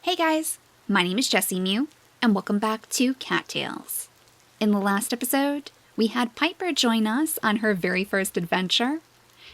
Hey guys, my name is JessiMew, and welcome back to Cattails. In the last episode, we had Piper join us on her very first adventure,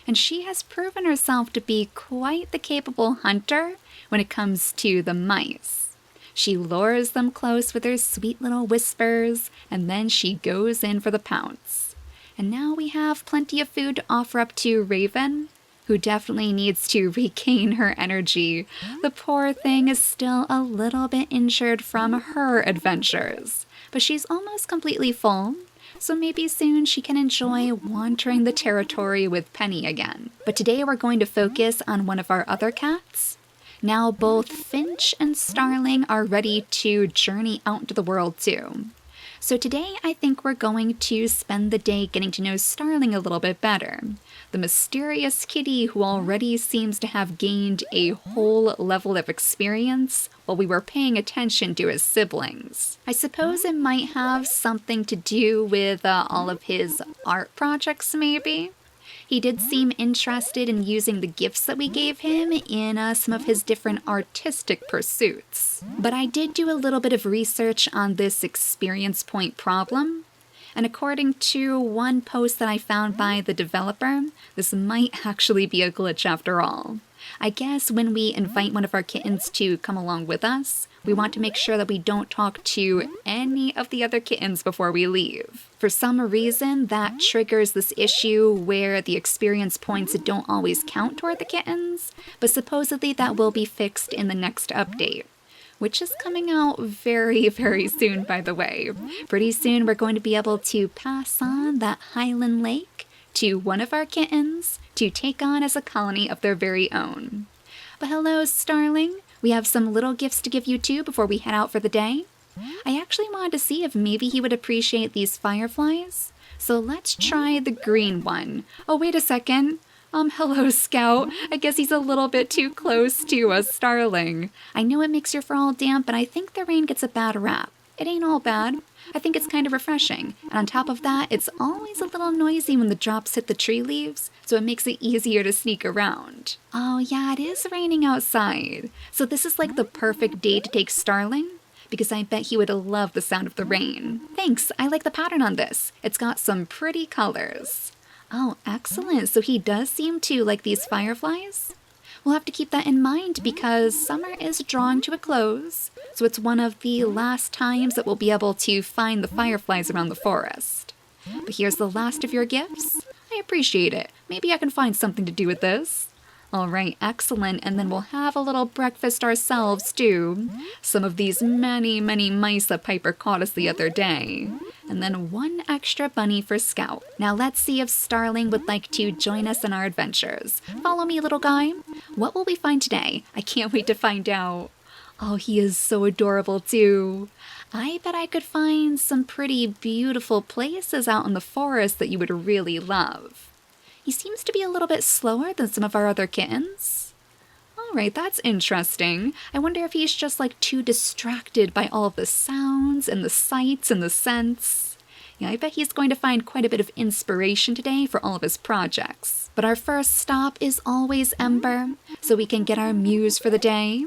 and she has proven herself to be quite the capable hunter when it comes to the mice. She lures them close with her sweet little whispers, and then she goes in for the pounce. And now we have plenty of food to offer up to Raven, who definitely needs to regain her energy. The poor thing is still a little bit injured from her adventures, but she's almost completely full, so maybe soon she can enjoy wandering the territory with Penny again. But today we're going to focus on one of our other cats. Now both Finch and Starling are ready to journey out into the world too. So today I think we're going to spend the day getting to know Starling a little bit better. The mysterious kitty who already seems to have gained a whole level of experience while we were paying attention to his siblings. I suppose it might have something to do with all of his art projects maybe? He did seem interested in using the gifts that we gave him in some of his different artistic pursuits. But I did do a little bit of research on this experience point problem, and according to one post that I found by the developer, this might actually be a glitch after all. I guess when we invite one of our kittens to come along with us, we want to make sure that we don't talk to any of the other kittens before we leave. For some reason, that triggers this issue where the experience points don't always count toward the kittens, but supposedly that will be fixed in the next update, which is coming out very, very soon, by the way. Pretty soon we're going to be able to pass on that Highland Lake to one of our kittens to take on as a colony of their very own. But hello, Starling. We have some little gifts to give you too before we head out for the day. I actually wanted to see if maybe he would appreciate these fireflies. So let's try the green one. Oh, wait a second. Hello, Scout. I guess he's a little bit too close to us, Starling. I know it makes your fur all damp, but I think the rain gets a bad rap. It ain't all bad. I think it's kind of refreshing. And on top of that, it's always a little noisy when the drops hit the tree leaves, so it makes it easier to sneak around. Oh yeah, it is raining outside. So this is like the perfect day to take Starling, because I bet he would love the sound of the rain. Thanks, I like the pattern on this. It's got some pretty colors. Oh, excellent. So he does seem to like these fireflies? We'll have to keep that in mind because summer is drawing to a close, so it's one of the last times that we'll be able to find the fireflies around the forest. But here's the last of your gifts. I appreciate it. Maybe I can find something to do with this. All right, excellent, and then we'll have a little breakfast ourselves too. Some of these many, many mice that Piper caught us the other day. And then one extra bunny for Scout. Now let's see if Starling would like to join us in our adventures. Follow me, little guy. What will we find today? I can't wait to find out. Oh, he is so adorable too. I bet I could find some pretty beautiful places out in the forest that you would really love. He seems to be a little bit slower than some of our other kittens. Alright, that's interesting. I wonder if he's just like too distracted by all of the sounds and the sights and the scents. Yeah, I bet he's going to find quite a bit of inspiration today for all of his projects. But our first stop is always Ember, so we can get our muse for the day.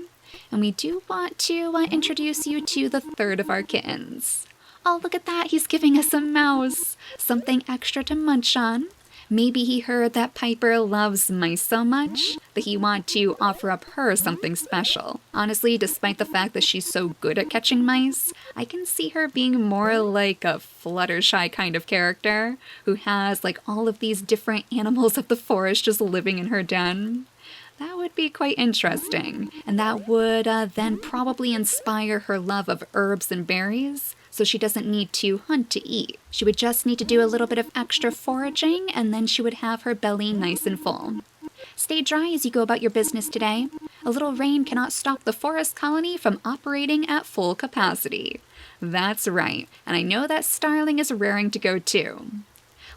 And we do want to introduce you to the third of our kittens. Oh, look at that, he's giving us a mouse. Something extra to munch on. Maybe he heard that Piper loves mice so much that he wanted to offer up her something special. Honestly, despite the fact that she's so good at catching mice, I can see her being more like a Fluttershy kind of character who has like all of these different animals of the forest just living in her den. That would be quite interesting, and that would then probably inspire her love of herbs and berries, so she doesn't need to hunt to eat. She would just need to do a little bit of extra foraging, and then she would have her belly nice and full. Stay dry as you go about your business today. A little rain cannot stop the forest colony from operating at full capacity. That's right, and I know that Starling is raring to go too.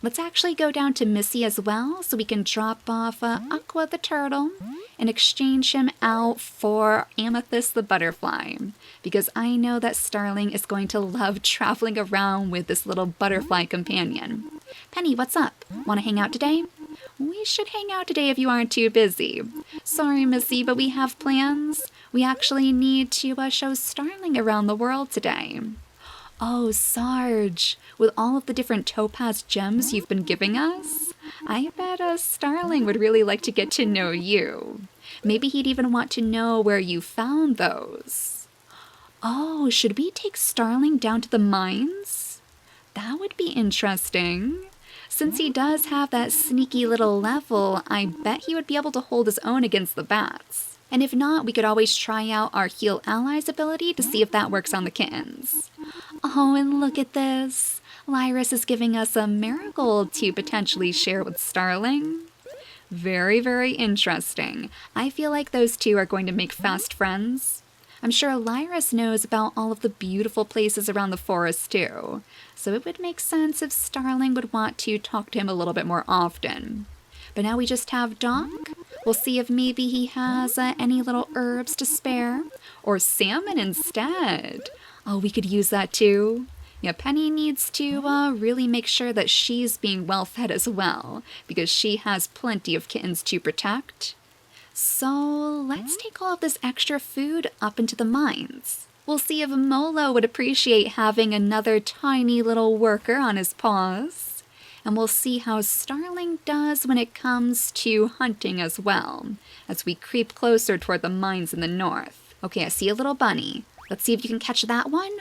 Let's actually go down to Missy as well, so we can drop off Aqua the turtle and exchange him out for Amethyst the butterfly, because I know that Starling is going to love traveling around with this little butterfly companion. Penny, what's up? Want to hang out today? We should hang out today if you aren't too busy. Sorry, Missy, but we have plans. We actually need to show Starling around the world today. Oh, Sarge, with all of the different topaz gems you've been giving us, I bet Starling would really like to get to know you. Maybe he'd even want to know where you found those. Oh, should we take Starling down to the mines? That would be interesting. Since he does have that sneaky little level, I bet he would be able to hold his own against the bats. And if not, we could always try out our Heal Allies ability to see if that works on the kittens. Oh, and look at this. Lyris is giving us a marigold to potentially share with Starling. Very, very interesting. I feel like those two are going to make fast friends. I'm sure Lyris knows about all of the beautiful places around the forest too, so it would make sense if Starling would want to talk to him a little bit more often. But now we just have Doc. We'll see if maybe he has any little herbs to spare, or salmon instead. Oh, we could use that too. Yeah, Penny needs to really make sure that she's being well fed as well, because she has plenty of kittens to protect. So let's take all of this extra food up into the mines. We'll see if Molo would appreciate having another tiny little worker on his paws. And we'll see how Starling does when it comes to hunting as well, as we creep closer toward the mines in the north. Okay, I see a little bunny. Let's see if you can catch that one.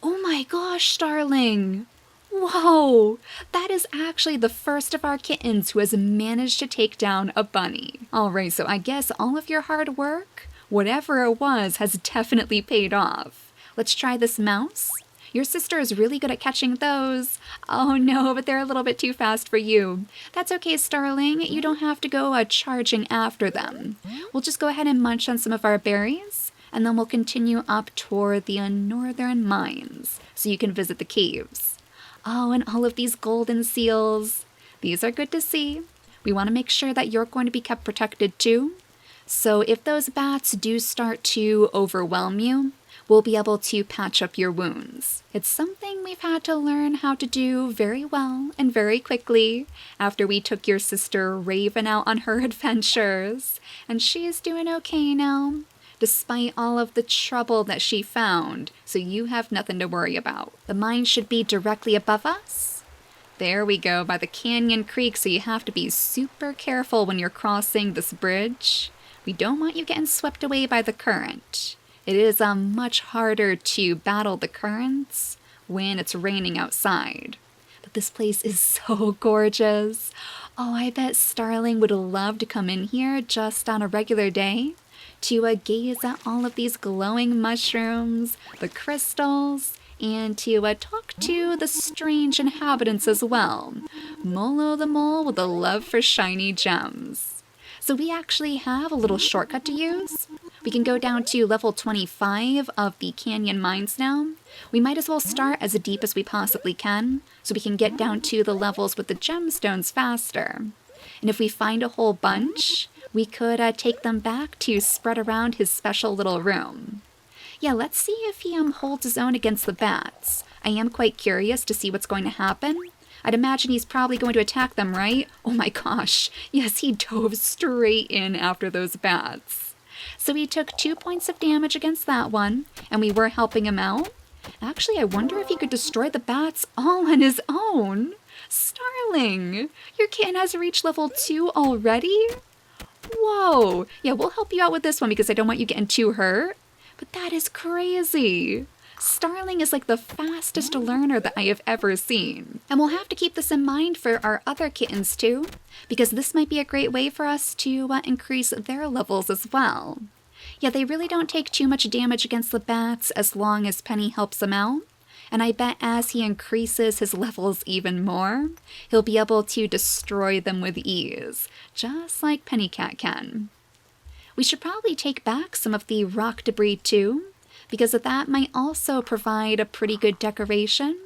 Oh my gosh, Starling! Whoa! That is actually the first of our kittens who has managed to take down a bunny. Alright, so I guess all of your hard work, whatever it was, has definitely paid off. Let's try this mouse. Your sister is really good at catching those. Oh no, but they're a little bit too fast for you. That's okay, Starling. You don't have to go charging after them. We'll just go ahead and munch on some of our berries, and then we'll continue up toward the northern mines, so you can visit the caves. Oh, and all of these golden seals. These are good to see. We want to make sure that you're going to be kept protected too. So if those bats do start to overwhelm you, we'll be able to patch up your wounds. It's something we've had to learn how to do very well and very quickly after we took your sister Raven out on her adventures. And she is doing okay now, despite all of the trouble that she found, so you have nothing to worry about. The mine should be directly above us. There we go, by the canyon creek, so you have to be super careful when you're crossing this bridge. We don't want you getting swept away by the current. It is much harder to battle the currents when it's raining outside. But this place is so gorgeous. Oh, I bet Starling would love to come in here just on a regular day to gaze at all of these glowing mushrooms, the crystals, and to talk to the strange inhabitants as well. Molo the mole with a love for shiny gems. So we actually have a little shortcut to use. We can go down to level 25 of the canyon mines now. We might as well start as deep as we possibly can, so we can get down to the levels with the gemstones faster. And if we find a whole bunch, we could take them back to spread around his special little room. Yeah, let's see if he holds his own against the bats. I am quite curious to see what's going to happen. I'd imagine he's probably going to attack them, right? Oh my gosh, yes, he dove straight in after those bats. So he took 2 points of damage against that one, and we were helping him out. Actually, I wonder if he could destroy the bats all on his own. Starling, your kitten has reached level 2 already? Whoa, yeah, we'll help you out with this one because I don't want you getting too hurt. But that is crazy. Starling is like the fastest learner that I have ever seen. And we'll have to keep this in mind for our other kittens too, because this might be a great way for us to increase their levels as well. Yeah, they really don't take too much damage against the bats as long as Penny helps them out. And I bet as he increases his levels even more, he'll be able to destroy them with ease, just like Pennycat can. We should probably take back some of the rock debris too, because that might also provide a pretty good decoration,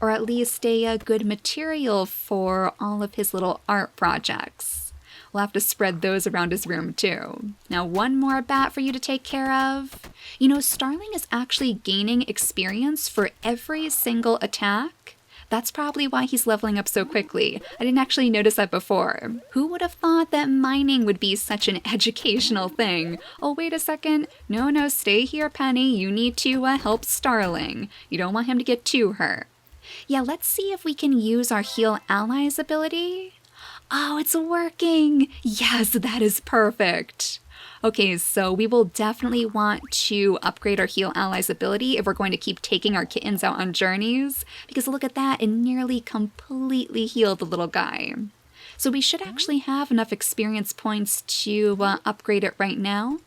or at least a good material for all of his little art projects. We'll have to spread those around his room too. Now, one more bat for you to take care of. You know, Starling is actually gaining experience for every single attack That's probably why he's leveling up so quickly. I didn't actually notice that before. Who would have thought that mining would be such an educational thing? Oh, wait a second. No, stay here, Penny. You need to help Starling. You don't want him to get too hurt. Yeah, let's see if we can use our Heal Allies ability. Oh, it's working! Yes, that is perfect! Okay, so we will definitely want to upgrade our Heal Allies ability if we're going to keep taking our kittens out on journeys, because look at that, it nearly completely healed the little guy. So we should actually have enough experience points to upgrade it right now.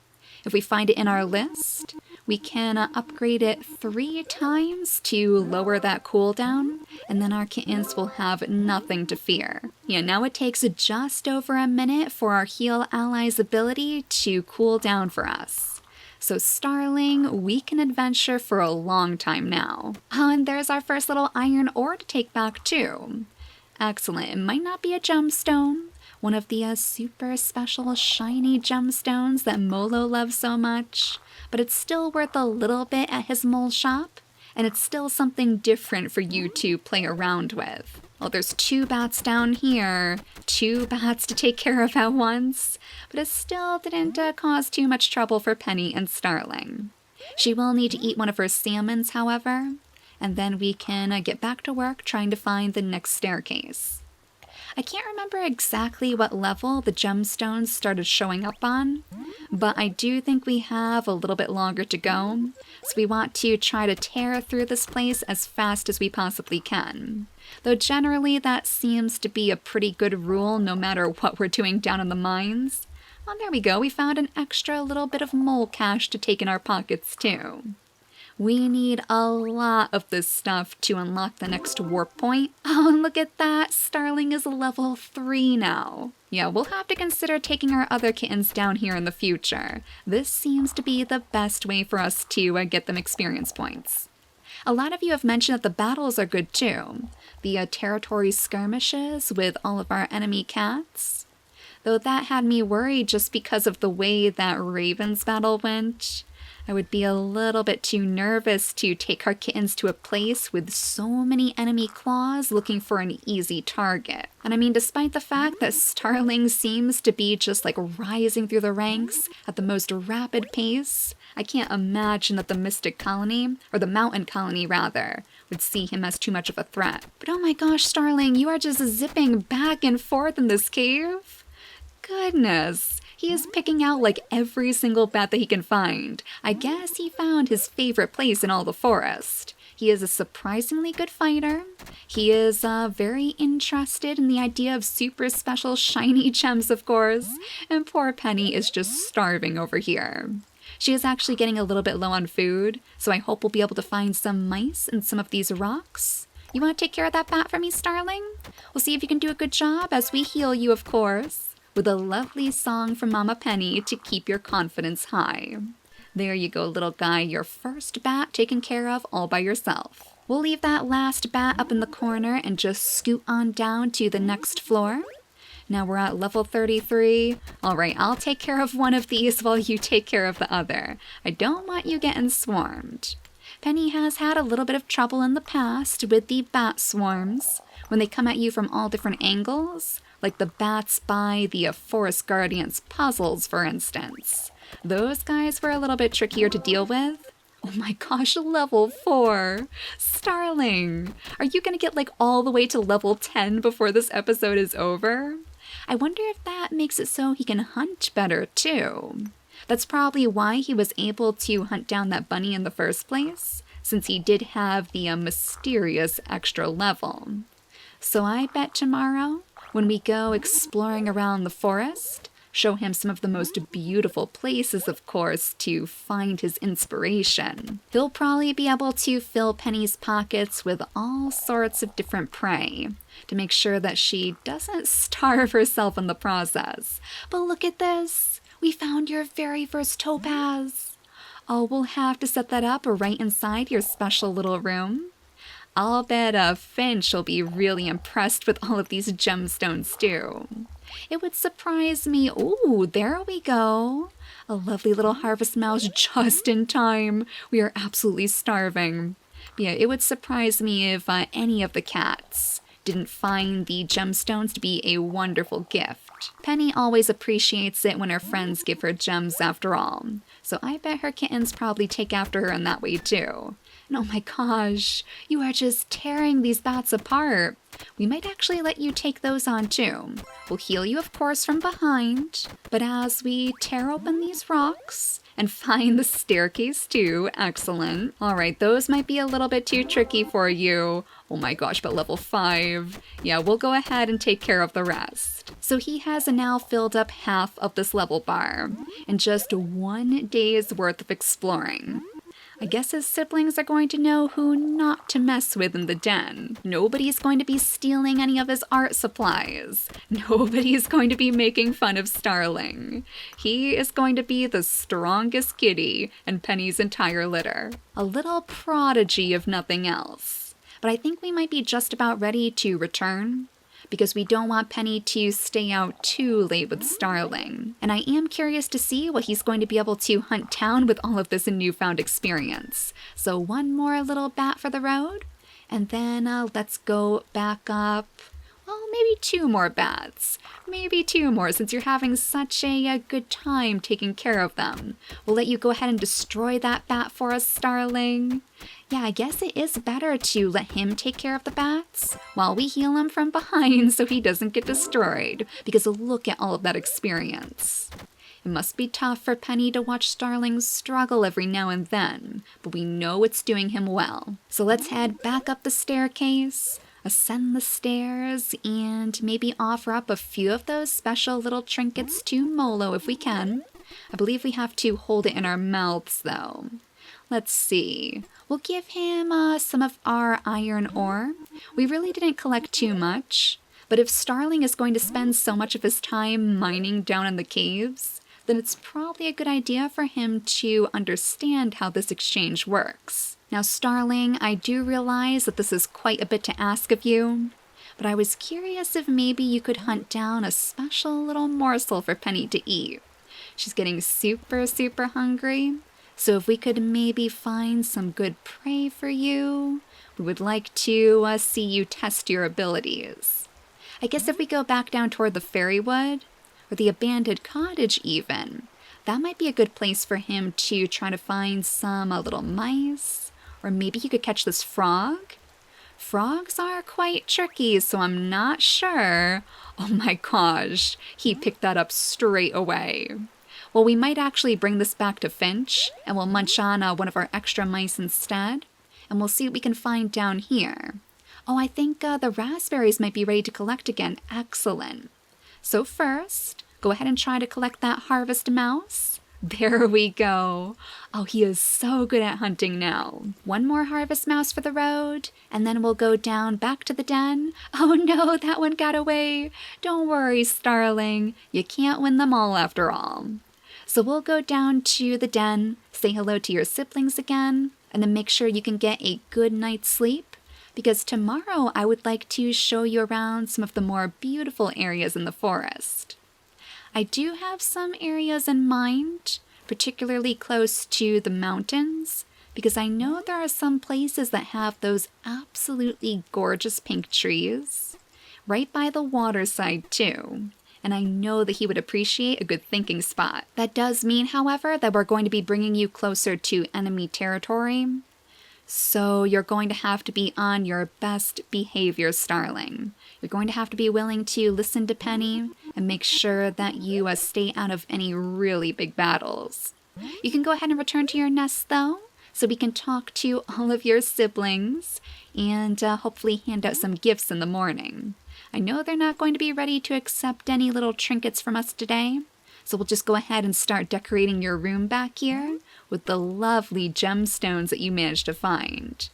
If we find it in our list, we can upgrade it 3 times to lower that cooldown, and then our kittens will have nothing to fear. Yeah, now it takes just over a minute for our Heal Allies ability to cool down for us. So Starling, we can adventure for a long time now. Oh, and there's our first little iron ore to take back too. Excellent. It might not be a gemstone, one of the super special shiny gemstones that Molo loves so much, but it's still worth a little bit at his mole shop, and it's still something different for you to play around with. Well, there's 2 bats down here, 2 bats to take care of at once, but it still didn't cause too much trouble for Penny and Starling. She will need to eat one of her salmons, however, and then we can get back to work trying to find the next staircase. I can't remember exactly what level the gemstones started showing up on, but I do think we have a little bit longer to go, so we want to try to tear through this place as fast as we possibly can. Though generally that seems to be a pretty good rule no matter what we're doing down in the mines. Oh, there we go, we found an extra little bit of mole cash to take in our pockets too. We need a lot of this stuff to unlock the next warp point. Oh, and look at that! Starling is level 3 now. Yeah, we'll have to consider taking our other kittens down here in the future. This seems to be the best way for us to get them experience points. A lot of you have mentioned that the battles are good too. The territory skirmishes with all of our enemy cats. Though that had me worried just because of the way that Raven's battle went. I would be a little bit too nervous to take our kittens to a place with so many enemy claws looking for an easy target. And I mean, despite the fact that Starling seems to be just like rising through the ranks at the most rapid pace, I can't imagine that the Mystic Colony, or the Mountain Colony rather, would see him as too much of a threat. But oh my gosh, Starling, you are just zipping back and forth in this cave? Goodness. He is picking out like every single bat that he can find. I guess he found his favorite place in all the forest. He is a surprisingly good fighter. He is very interested in the idea of super special shiny gems, of course. And poor Penny is just starving over here. She is actually getting a little bit low on food, so I hope we'll be able to find some mice in some of these rocks. You want to take care of that bat for me, Starling? We'll see if you can do a good job as we heal you, of course, with a lovely song from Mama Penny to keep your confidence high. There you go, little guy, your first bat taken care of all by yourself. We'll leave that last bat up in the corner and just scoot on down to the next floor. Now we're at level 33. Alright, I'll take care of one of these while you take care of the other. I don't want you getting swarmed. Penny has had a little bit of trouble in the past with the bat swarms. When they come at you from all different angles, like the bats by the Forest Guardians puzzles, for instance. Those guys were a little bit trickier to deal with. Oh my gosh, level 4! Starling! Are you gonna get like all the way to level 10 before this episode is over? I wonder if that makes it so he can hunt better too. That's probably why he was able to hunt down that bunny in the first place, since he did have the mysterious extra level. So I bet tomorrow, when we go exploring around the forest, show him some of the most beautiful places, of course, to find his inspiration. He'll probably be able to fill Penny's pockets with all sorts of different prey to make sure that she doesn't starve herself in the process. But look at this! We found your very first topaz! Oh, we'll have to set that up right inside your special little room. I'll bet Finch will be really impressed with all of these gemstones too. It would surprise me. Ooh, there we go. A lovely little harvest mouse just in time. We are absolutely starving. Yeah, it would surprise me if any of the cats didn't find the gemstones to be a wonderful gift. Penny always appreciates it when her friends give her gems after all, so I bet her kittens probably take after her in that way too. And oh my gosh, you are just tearing these bats apart. We might actually let you take those on too. We'll heal you, of course, from behind, but as we tear open these rocks and find the staircase too, excellent. All right, those might be a little bit too tricky for you. Oh my gosh, but level 5. Yeah, we'll go ahead and take care of the rest. So he has now filled up half of this level bar in just 1 day's worth of exploring. I guess his siblings are going to know who not to mess with in the den. Nobody's going to be stealing any of his art supplies. Nobody's going to be making fun of Starling. He is going to be the strongest kitty in Penny's entire litter. A little prodigy if nothing else. But I think we might be just about ready to return, because we don't want Penny to stay out too late with Starling. And I am curious to see what he's going to be able to hunt down with all of this newfound experience. So one more little bat for the road, and then let's go back up. Well, maybe 2 more bats. Maybe 2 more, since you're having such a good time taking care of them. We'll let you go ahead and destroy that bat for us, Starling. Yeah, I guess it is better to let him take care of the bats while we heal him from behind so he doesn't get destroyed, because look at all of that experience. It must be tough for Penny to watch Starling struggle every now and then, but we know it's doing him well. So let's head back up the staircase, ascend the stairs, and maybe offer up a few of those special little trinkets to Molo if we can. I believe we have to hold it in our mouths though. Let's see. We'll give him some of our iron ore. We really didn't collect too much, but if Starling is going to spend so much of his time mining down in the caves, then it's probably a good idea for him to understand how this exchange works. Now, Starling, I do realize that this is quite a bit to ask of you, but I was curious if maybe you could hunt down a special little morsel for Penny to eat. She's getting super, super hungry. So if we could maybe find some good prey for you, we would like to see you test your abilities. I guess if we go back down toward the fairywood, or the abandoned cottage even, that might be a good place for him to try to find some little mice, or maybe he could catch this frog. Frogs are quite tricky, so I'm not sure. Oh my gosh, he picked that up straight away. Well, we might actually bring this back to Finch, and we'll munch on one of our extra mice instead, and we'll see what we can find down here. Oh, I think the raspberries might be ready to collect again. Excellent. So first, go ahead and try to collect that harvest mouse. There we go. Oh, he is so good at hunting now. 1 more harvest mouse for the road, and then we'll go down back to the den. Oh no, that one got away. Don't worry, Starling. You can't win them all after all. So we'll go down to the den, say hello to your siblings again, and then make sure you can get a good night's sleep, because tomorrow I would like to show you around some of the more beautiful areas in the forest. I do have some areas in mind, particularly close to the mountains, because I know there are some places that have those absolutely gorgeous pink trees, right by the waterside too. And I know that he would appreciate a good thinking spot. That does mean, however, that we're going to be bringing you closer to enemy territory. So you're going to have to be on your best behavior, Starling. You're going to have to be willing to listen to Penny and make sure that you stay out of any really big battles. You can go ahead and return to your nest, though, so we can talk to all of your siblings and hopefully hand out some gifts in the morning. I know they're not going to be ready to accept any little trinkets from us today, so we'll just go ahead and start decorating your room back here with the lovely gemstones that you managed to find.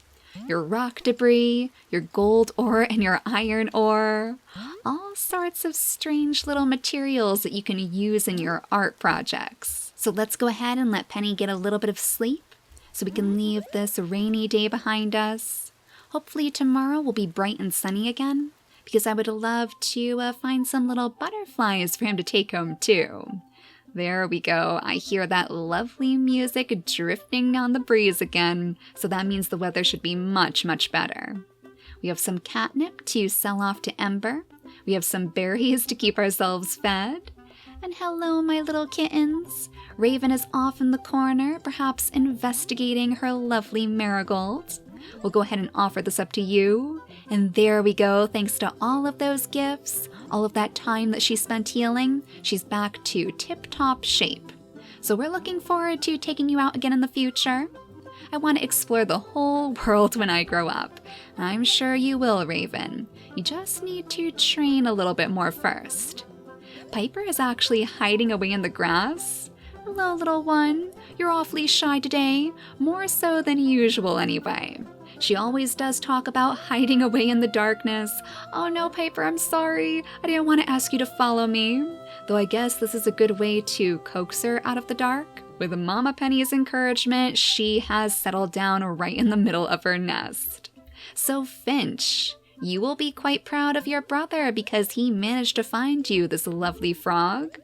Your rock debris, your gold ore, and your iron ore. All sorts of strange little materials that you can use in your art projects. So let's go ahead and let Penny get a little bit of sleep so we can leave this rainy day behind us. Hopefully tomorrow will be bright and sunny again, because I would love to find some little butterflies for him to take home too. There we go. I hear that lovely music drifting on the breeze again, so that means the weather should be much, much better. We have some catnip to sell off to Ember. We have some berries to keep ourselves fed. And hello, my little kittens. Raven is off in the corner, perhaps investigating her lovely marigold. We'll go ahead and offer this up to you. And there we go. Thanks to all of those gifts, all of that time that she spent healing, she's back to tip-top shape. So we're looking forward to taking you out again in the future. I want to explore the whole world when I grow up. I'm sure you will, Raven. You just need to train a little bit more first. Piper is actually hiding away in the grass. Hello, little one. You're awfully shy today, more so than usual anyway. She always does talk about hiding away in the darkness. Oh no, Piper, I'm sorry. I didn't want to ask you to follow me. Though I guess this is a good way to coax her out of the dark. With Mama Penny's encouragement, she has settled down right in the middle of her nest. So Finch, you will be quite proud of your brother because he managed to find you this lovely frog.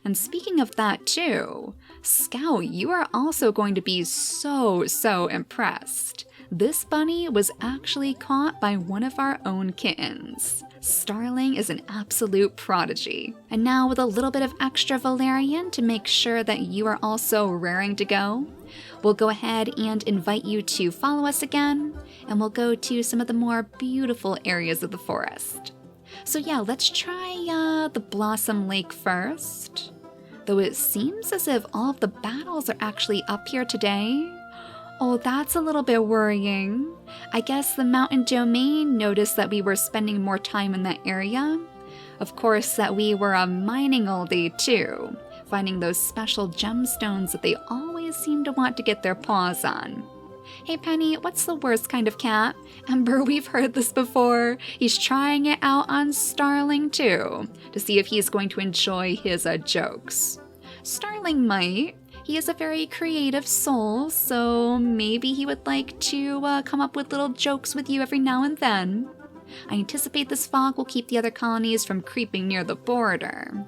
And speaking of that too, Scout, you are also going to be so impressed. This bunny was actually caught by one of our own kittens. Starling is an absolute prodigy. And now with a little bit of extra valerian to make sure that you are also raring to go, we'll go ahead and invite you to follow us again, and we'll go to some of the more beautiful areas of the forest. So yeah, let's try the Blossom Lake first. Though it seems as if all of the battles are actually up here today. Oh, that's a little bit worrying. I guess the Mountain Domain noticed that we were spending more time in that area. Of course, that we were mining all day too, finding those special gemstones that they always seem to want to get their paws on. Hey Penny, what's the worst kind of cat? Ember, we've heard this before. He's trying it out on Starling too, to see if he's going to enjoy his jokes. Starling might. He is a very creative soul, so maybe he would like to come up with little jokes with you every now and then. I anticipate this fog will keep the other colonies from creeping near the border.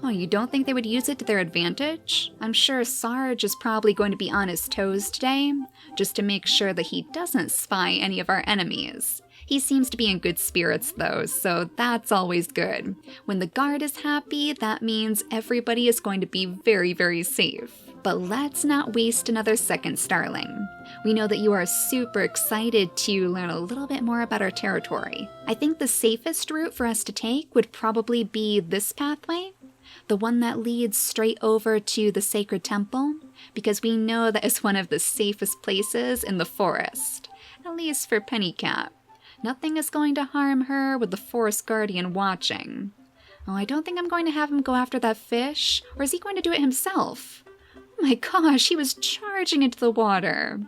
Oh, you don't think they would use it to their advantage? I'm sure Sarge is probably going to be on his toes today, just to make sure that he doesn't spy any of our enemies. He seems to be in good spirits though, so that's always good. When the guard is happy, that means everybody is going to be very safe. But let's not waste another second, Starling. We know that you are super excited to learn a little bit more about our territory. I think the safest route for us to take would probably be this pathway, the one that leads straight over to the Sacred Temple, because we know that is one of the safest places in the forest, at least for Pennycat. Nothing is going to harm her with the Forest Guardian watching. Oh, I don't think I'm going to have him go after that fish, or is he going to do it himself? Oh my gosh, he was charging into the water.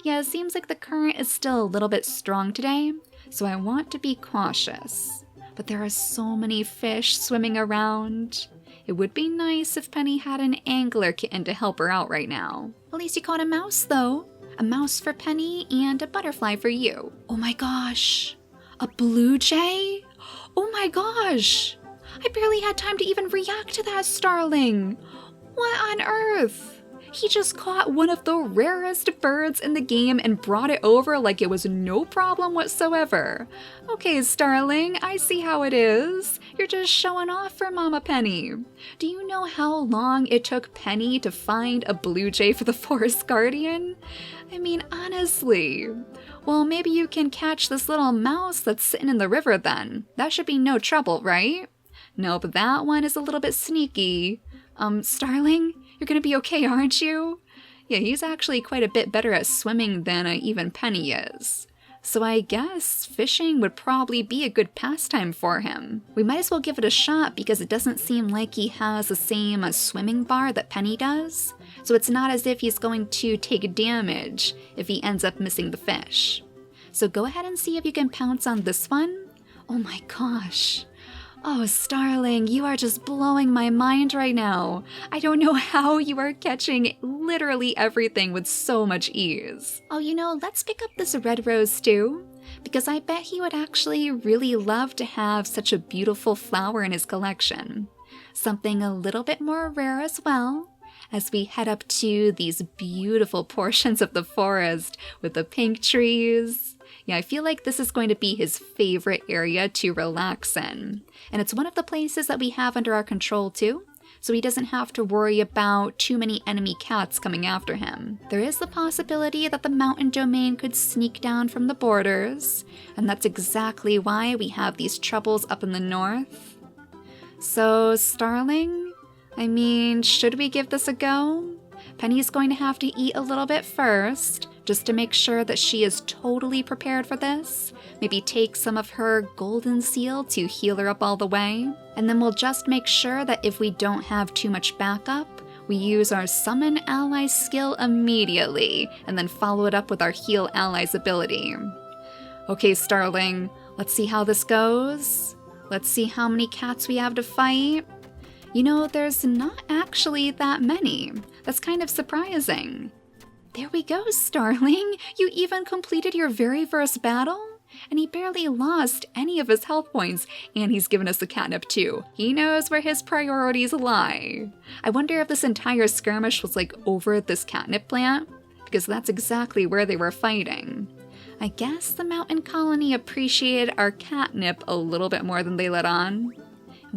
Yeah, it seems like the current is still a little bit strong today, so I want to be cautious. But there are so many fish swimming around. It would be nice if Penny had an angler kitten to help her out right now. At least you caught a mouse though. A mouse for Penny and a butterfly for you. Oh my gosh, a blue jay? Oh my gosh, I barely had time to even react to that, Starling. What on earth? He just caught one of the rarest birds in the game and brought it over like it was no problem whatsoever. Okay, Starling, I see how it is. You're just showing off for Mama Penny. Do you know how long it took Penny to find a blue jay for the Forest Guardian? I mean, honestly. Well, maybe you can catch this little mouse that's sitting in the river then. That should be no trouble, right? No, but that one is a little bit sneaky. Starling, you're gonna be okay, aren't you? Yeah, he's actually quite a bit better at swimming than even Penny is. So I guess fishing would probably be a good pastime for him. We might as well give it a shot because it doesn't seem like he has the same swimming bar that Penny does. So it's not as if he's going to take damage if he ends up missing the fish. So go ahead and see if you can pounce on this one. Oh my gosh. Oh, Starling, you are just blowing my mind right now. I don't know how you are catching literally everything with so much ease. Oh, you know, let's pick up this red rose too, because I bet he would actually really love to have such a beautiful flower in his collection. something a little bit more rare as well, as we head up to these beautiful portions of the forest with the pink trees. Yeah, I feel like this is going to be his favorite area to relax in. And it's one of the places that we have under our control too, so he doesn't have to worry about too many enemy cats coming after him. There is the possibility that the mountain domain could sneak down from the borders, and that's exactly why we have these troubles up in the north. So, Starling, I mean, should we give this a go? Penny's going to have to eat a little bit first, just to make sure that she is totally prepared for this. Maybe take some of her golden seal to heal her up all the way. And then we'll just make sure that if we don't have too much backup, we use our Summon Allies skill immediately, and then follow it up with our Heal Allies ability. Okay, Starling, let's see how this goes. Let's see how many cats we have to fight. You know, there's not actually that many. That's kind of surprising. There we go, Starling. You even completed your very first battle? And he barely lost any of his health points, and he's given us the catnip too. He knows where his priorities lie. I wonder if this entire skirmish was like over at this catnip plant, because that's exactly where they were fighting. I guess the mountain colony appreciated our catnip a little bit more than they let on.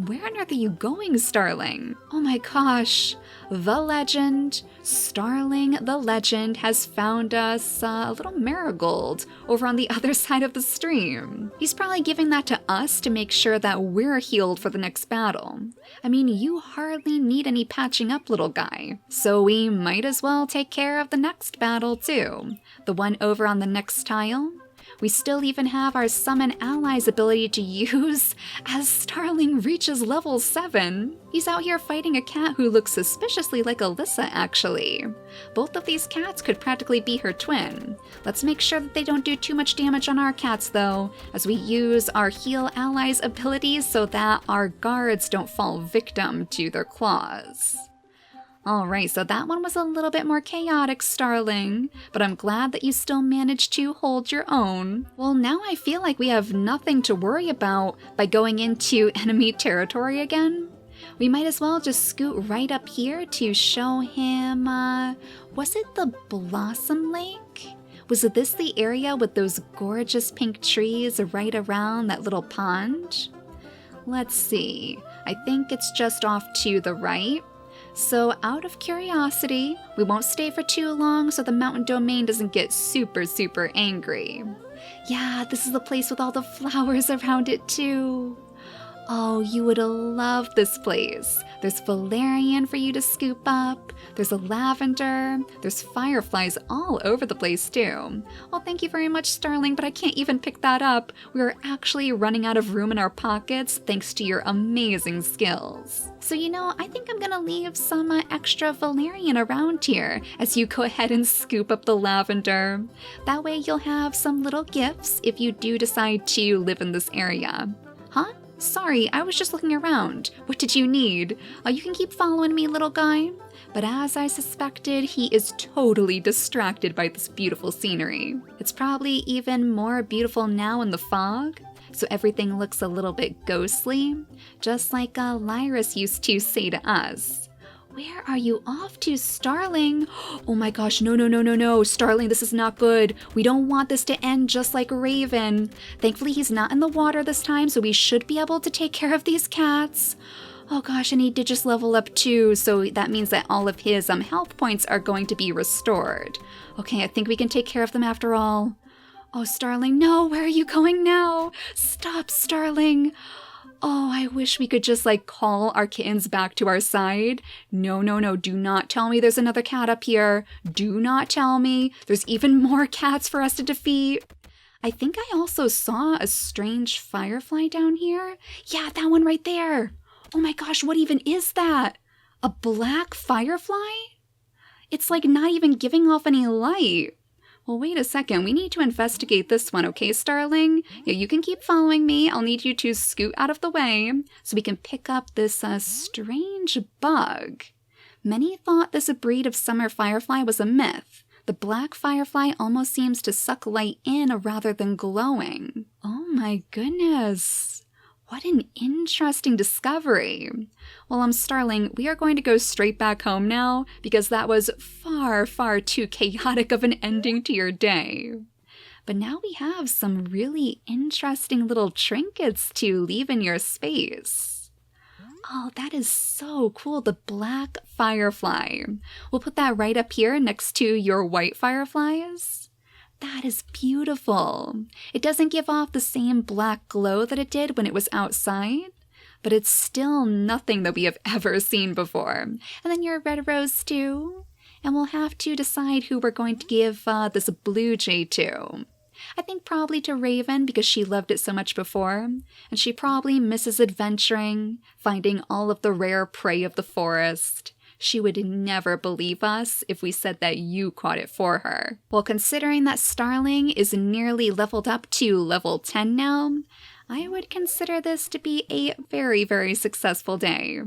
Where on earth are you going, Starling? Oh my gosh, the legend, Starling the legend, has found us a little marigold over on the other side of the stream. He's probably giving that to us to make sure that we're healed for the next battle. I mean, you hardly need any patching up, little guy. So we might as well take care of the next battle too. The one over on the next tile. We still even have our Summon Allies ability to use as Starling reaches level 7. He's out here fighting a cat who looks suspiciously like Alyssa, actually. Both of these cats could practically be her twin. Let's make sure that they don't do too much damage on our cats though, as we use our Heal Allies abilities so that our guards don't fall victim to their claws. Alright, so that one was a little bit more chaotic, Starling, but I'm glad that you still managed to hold your own. Well, now I feel like we have nothing to worry about by going into enemy territory again. We might as well just scoot right up here to show him, was it the Blossom Lake? Was this the area with those gorgeous pink trees right around that little pond? Let's see, I think it's just off to the right. So out of curiosity, we won't stay for too long so the mountain domain doesn't get super angry. Yeah, this is the place with all the flowers around it too. Oh, you would love this place. There's valerian for you to scoop up. There's a lavender. There's fireflies all over the place too. Well, thank you very much, Starling, but I can't even pick that up. We are actually running out of room in our pockets thanks to your amazing skills. So, you know, I think I'm gonna leave some extra valerian around here as you go ahead and scoop up the lavender. That way you'll have some little gifts if you do decide to live in this area. Huh? Sorry, I was just looking around. What did you need? You can keep following me, little guy. But as I suspected, he is totally distracted by this beautiful scenery. It's probably even more beautiful now in the fog, so everything looks a little bit ghostly, just like Lyris used to say to us. Where are you off to, Starling? Oh my gosh, no, Starling, this is not good. We don't want this to end just like Raven. Thankfully, he's not in the water this time, so we should be able to take care of these cats. Oh gosh, and he did just level up too, so that means that all of his health points are going to be restored. Okay, I think we can take care of them after all. Oh, Starling, no, where are you going now? Stop, Starling. Oh, I wish we could just call our kittens back to our side. No, do not tell me there's another cat up here. Do not tell me there's even more cats for us to defeat. I think I also saw a strange firefly down here. Yeah, that one right there. Oh my gosh, what even is that? A black firefly? It's not even giving off any light. Well, wait a second. We need to investigate this one, okay, Starling? Yeah, you can keep following me. I'll need you to scoot out of the way so we can pick up this strange bug. Many thought this breed of summer firefly was a myth. The black firefly almost seems to suck light in rather than glowing. Oh my goodness. What an interesting discovery. Well, Starling, we are going to go straight back home now because that was far, far too chaotic of an ending to your day. But now we have some really interesting little trinkets to leave in your space. Oh, that is so cool, the black firefly. We'll put that right up here next to your white fireflies. That is beautiful. It doesn't give off the same black glow that it did when it was outside, but it's still nothing that we have ever seen before. And then your red rose too. And we'll have to decide who we're going to give this blue jay to. I think probably to Raven because she loved it so much before, and she probably misses adventuring, finding all of the rare prey of the forest. She would never believe us if we said that you caught it for her. Well, considering that Starling is nearly leveled up to level 10 now, I would consider this to be a very, very successful day.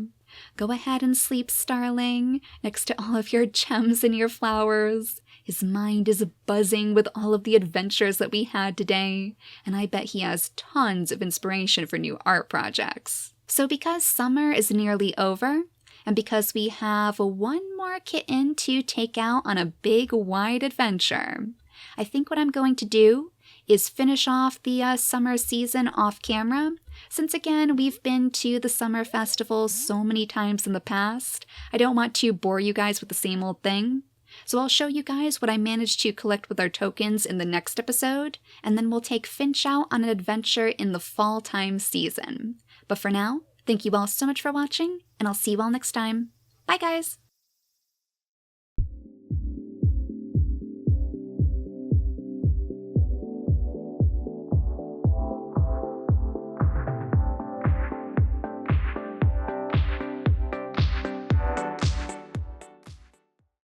Go ahead and sleep, Starling, next to all of your gems and your flowers. His mind is buzzing with all of the adventures that we had today, and I bet he has tons of inspiration for new art projects. So because summer is nearly over, and because we have one more kitten to take out on a big, wide adventure, I think what I'm going to do is finish off the summer season off camera. Since again, we've been to the summer festival so many times in the past, I don't want to bore you guys with the same old thing. So I'll show you guys what I managed to collect with our tokens in the next episode, and then we'll take Finch out on an adventure in the fall time season. But for now, thank you all so much for watching, and I'll see you all next time. Bye guys!